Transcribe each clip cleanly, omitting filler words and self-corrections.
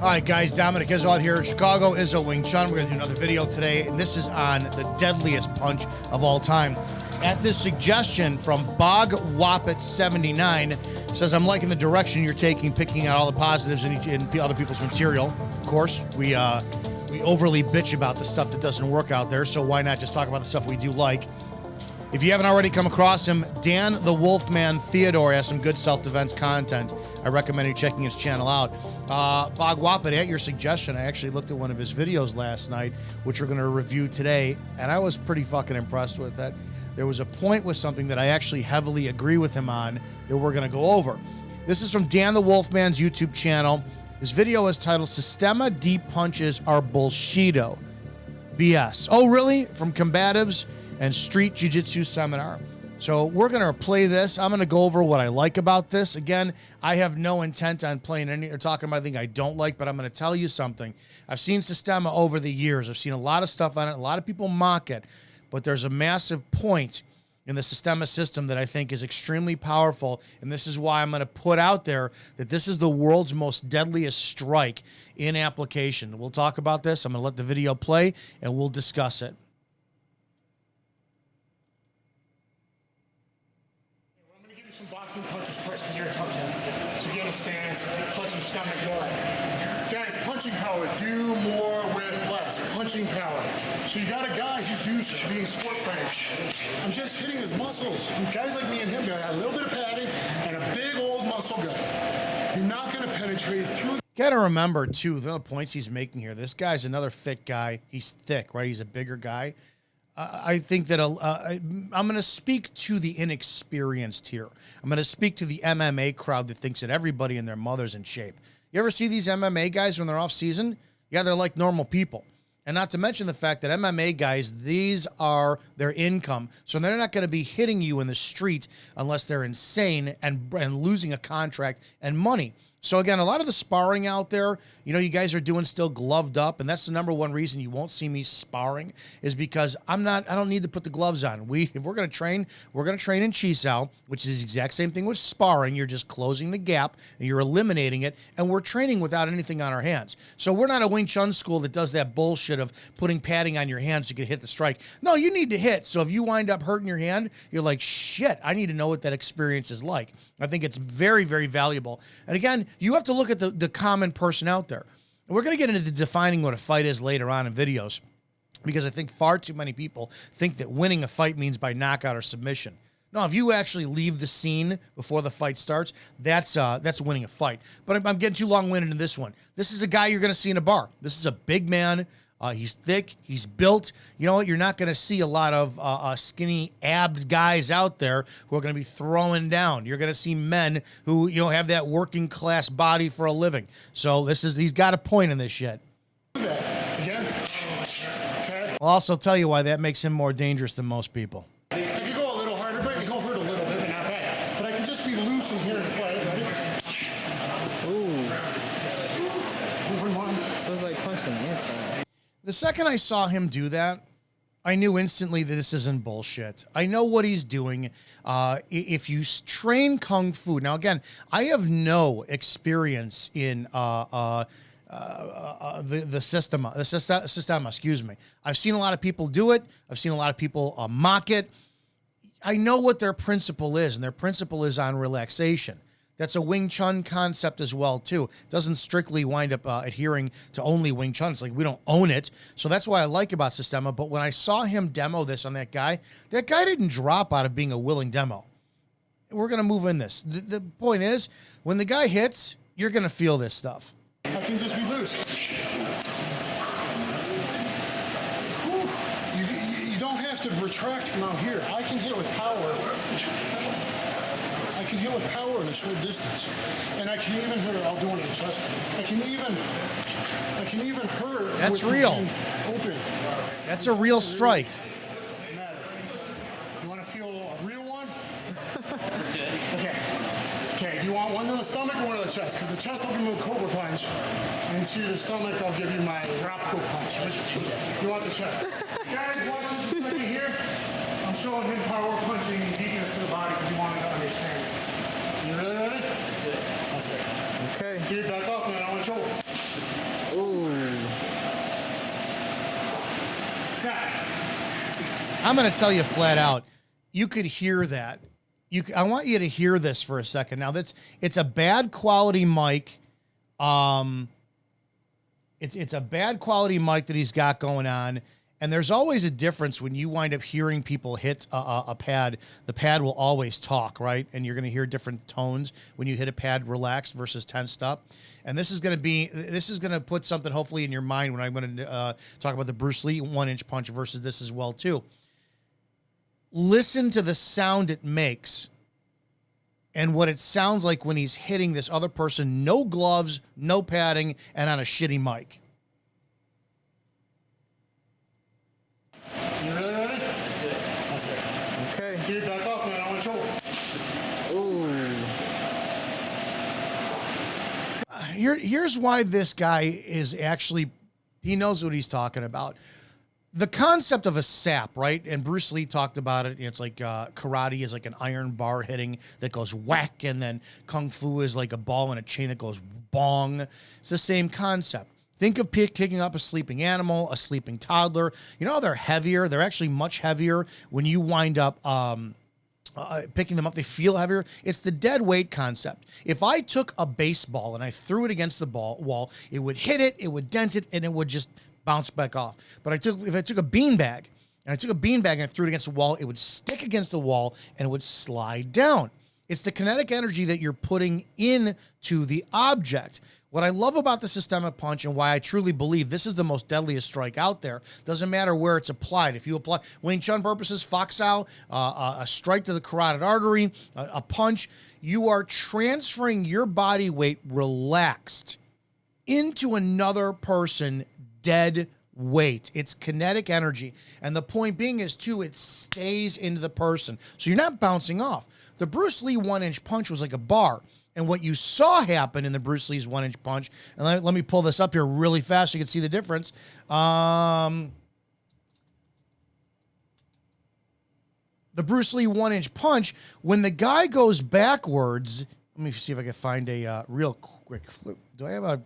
All right, guys, Dominick Izzo out here in Chicago. Izzo Wing Chun. We're going to do another video today, and this is on the deadliest punch of all time. At this suggestion from Bog Wappet 79, says, I'm liking the direction you're taking, picking out all the positives in other people's material. Of course, we overly bitch about the stuff that doesn't work out there, so why not just talk about the stuff we do like? If you haven't already come across him, Dan the Wolfman Theodore has some good self-defense content. I recommend you checking his channel out. Bog Wappet, at your suggestion, I actually looked at one of his videos last night, which we're going to review today, and I was pretty fucking impressed with it. There was a point with something that I actually heavily agree with him on that we're going to go over. This is from Dan the Wolfman's YouTube channel. His video is titled, Systema Deep Punches Are Bullshito. BS. Oh, really? From Combatives and Street Jiu-Jitsu Seminar. So we're going to play this. I'm going to go over what I like about this. Again, I have no intent on playing any or talking about anything I don't like, but I'm going to tell you something. I've seen Systema over the years. I've seen a lot of stuff on it. A lot of people mock it, but there's a massive point in the Systema system that I think is extremely powerful, and this is why I'm going to put out there that this is the world's most deadliest strike in application. We'll talk about this. I'm going to let the video play, and we'll discuss it. Some boxing punches first because you're a tough guy. So get a stance, punch your stomach, go. Guys, punching power, do more with less. Punching power. So you got a guy who's used to being sport fighters. I'm just hitting his muscles. And guys like me and him got a little bit of padding and a big old muscle guy. You're not going to penetrate through. Gotta remember, too, the points he's making here. This guy's another fit guy. He's thick, right? He's a bigger guy. I think that I'm going to speak to the inexperienced here. I'm going to speak to the MMA crowd that thinks that everybody and their mother's in shape. You ever see these MMA guys when they're off season? Yeah, they're like normal people. And not to mention the fact that MMA guys, these are their income. So they're not going to be hitting you in the street unless they're insane and losing a contract and money. So again, a lot of the sparring out there, you know, you guys are doing still gloved up, and that's the number one reason you won't see me sparring is because I don't need to put the gloves on. If we're going to train, we're going to train in Chisao, which is the exact same thing with sparring. You're just closing the gap and you're eliminating it, and we're training without anything on our hands. So we're not a Wing Chun school that does that bullshit of putting padding on your hands so you can hit the strike. No, you need to hit. So if you wind up hurting your hand, you're like, shit, I need to know what that experience is like. I think it's very, very valuable. And again, you have to look at the common person out there. And we're going to get into defining what a fight is later on in videos, because I think far too many people think that winning a fight means by knockout or submission. No, if you actually leave the scene before the fight starts, that's winning a fight. But I'm getting too long-winded in this one. This is a guy you're going to see in a bar. This is a big man. He's thick. He's built. You know what? You're not going to see a lot of skinny, abbed guys out there who are going to be throwing down. You're going to see men who, you know, have that working class body for a living. So he's got a point in this shit. Again. Okay. I'll also tell you why that makes him more dangerous than most people. I can go a little harder, but he'll hurt a little bit, but not bad. But I can just be loose in here and play. Ready? Ooh. Feels like punching the inside. The second I saw him do that, I knew instantly that this isn't bullshit. I know what he's doing. If you train Kung Fu, now again, I have no experience in the Systema, excuse me. I've seen a lot of people do it. I've seen a lot of people mock it. I know what their principle is, and their principle is on relaxation. That's a Wing Chun concept as well, too. It doesn't strictly wind up adhering to only Wing Chun. It's like we don't own it. So that's what I like about Systema. But when I saw him demo this on that guy didn't drop out of being a willing demo. We're going to move in this. The point is, when the guy hits, you're going to feel this stuff. I can just be loose. You don't have to retract from out here. I can hit with power. I can hit with power in a short distance, and I can even hurt. I'll do it in the chest. I can even hurt. That's real. Open. That's a real strike. You want to feel a real one? That's good. Okay. Do you want one to the stomach or one to the chest? Because the chest I'll give you a cobra punch, and to the stomach I'll give you my Rapco punch. You want the chest? Guys, watch this a second here. I'm showing him power punching deepness to the body because you want to understand. You really ready? Good. Yes, sir. Okay. Dude, back off, man. I want to choke. Ooh. I'm going to tell you flat out, you could hear that. I want you to hear this for a second. Now, it's a bad quality mic. It's a bad quality mic that he's got going on. And there's always a difference when you wind up hearing people hit a pad. The pad will always talk, right? And you're going to hear different tones when you hit a pad relaxed versus tensed up. And this is going to put something hopefully in your mind when I'm going to talk about the Bruce Lee 1-inch punch versus this as well too. Listen to the sound it makes and what it sounds like when he's hitting this other person, no gloves, no padding, and on a shitty mic. You really ready? That's it. Okay. Dude, back off, man. I want to choke. Ooh. Here's why this guy is actually, he knows what he's talking about. The concept of a sap, right? And Bruce Lee talked about it. It's like karate is like an iron bar hitting that goes whack, and then Kung Fu is like a ball and a chain that goes bong. It's the same concept. Think of kicking up a sleeping animal, a sleeping toddler. You know how they're heavier? They're actually much heavier when you wind up picking them up. They feel heavier. It's the dead weight concept. If I took a baseball and I threw it against the wall, it would hit it, it would dent it, and it would just bounce back off. But if I took a beanbag and I threw it against the wall, it would stick against the wall and it would slide down. It's the kinetic energy that you're putting into the object. What I love about the Systema punch and why I truly believe this is the most deadliest strike out there, doesn't matter where it's applied. If you apply Wing Chun purposes, Foxhow, a strike to the carotid artery, a punch, you are transferring your body weight relaxed into another person dead weight. It's kinetic energy. And the point being is, too, it stays into the person. So you're not bouncing off. The Bruce Lee 1-inch punch was like a bar. And what you saw happen in the Bruce Lee's 1-inch punch, and let me pull this up here really fast so you can see the difference. The Bruce Lee 1-inch punch, when the guy goes backwards, let me see if I can find a real quick flip. Do I have a...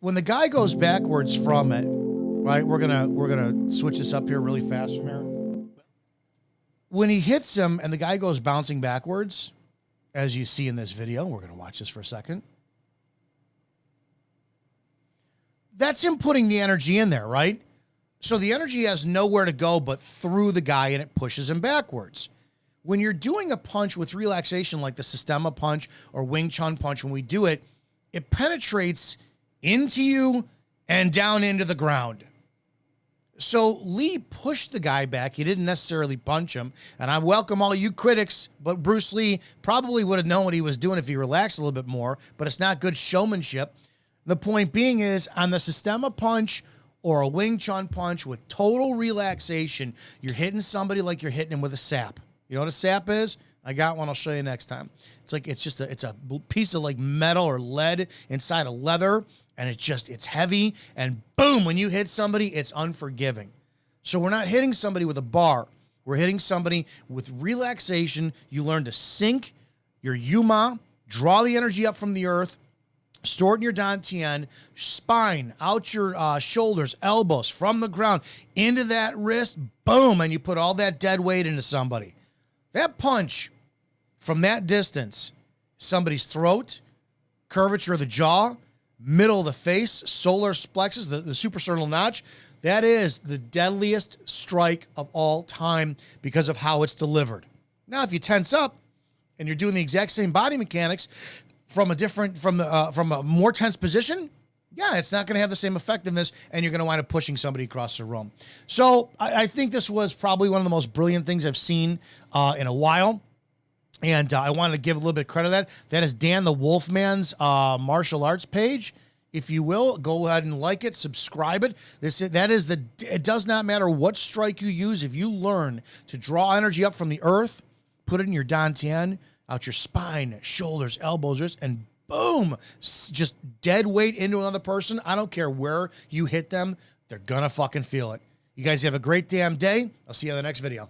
When the guy goes backwards from it, right? We're gonna switch this up here really fast from here. When he hits him and the guy goes bouncing backwards, as you see in this video, we're gonna watch this for a second. That's him putting the energy in there, right? So the energy has nowhere to go but through the guy, and it pushes him backwards. When you're doing a punch with relaxation like the Systema punch or Wing Chun punch, when we do it, it penetrates into you and down into the ground. So Lee pushed the guy back. He didn't necessarily punch him. And I welcome all you critics, but Bruce Lee probably would have known what he was doing if he relaxed a little bit more, but it's not good showmanship. The point being is, on the Systema punch or a Wing Chun punch with total relaxation, you're hitting somebody like you're hitting him with a sap. You know what a sap is? I got one. I'll show you next time. It's like, it's a piece of like metal or lead inside a leather. And it's heavy, and boom, when you hit somebody, it's unforgiving. So we're not hitting somebody with a bar. We're hitting somebody with relaxation. You learn to sink your Yuma, draw the energy up from the earth, store it in your dantian, spine, out your shoulders, elbows, from the ground, into that wrist, boom, and you put all that dead weight into somebody. That punch from that distance, somebody's throat, curvature of the jaw, middle of the face, solar plexus, the suprasternal notch, that is the deadliest strike of all time because of how it's delivered. Now, if you tense up and you're doing the exact same body mechanics from a more tense position, yeah, it's not going to have the same effectiveness, and you're going to wind up pushing somebody across the room. So I think this was probably one of the most brilliant things I've seen in a while. And I wanted to give a little bit of credit to that. That is Dan the Wolfman's martial arts page. If you will, go ahead and like it, subscribe it. It does not matter what strike you use. If you learn to draw energy up from the earth, put it in your dantian, out your spine, shoulders, elbows, wrists, and boom, just dead weight into another person. I don't care where you hit them. They're going to fucking feel it. You guys have a great damn day. I'll see you in the next video.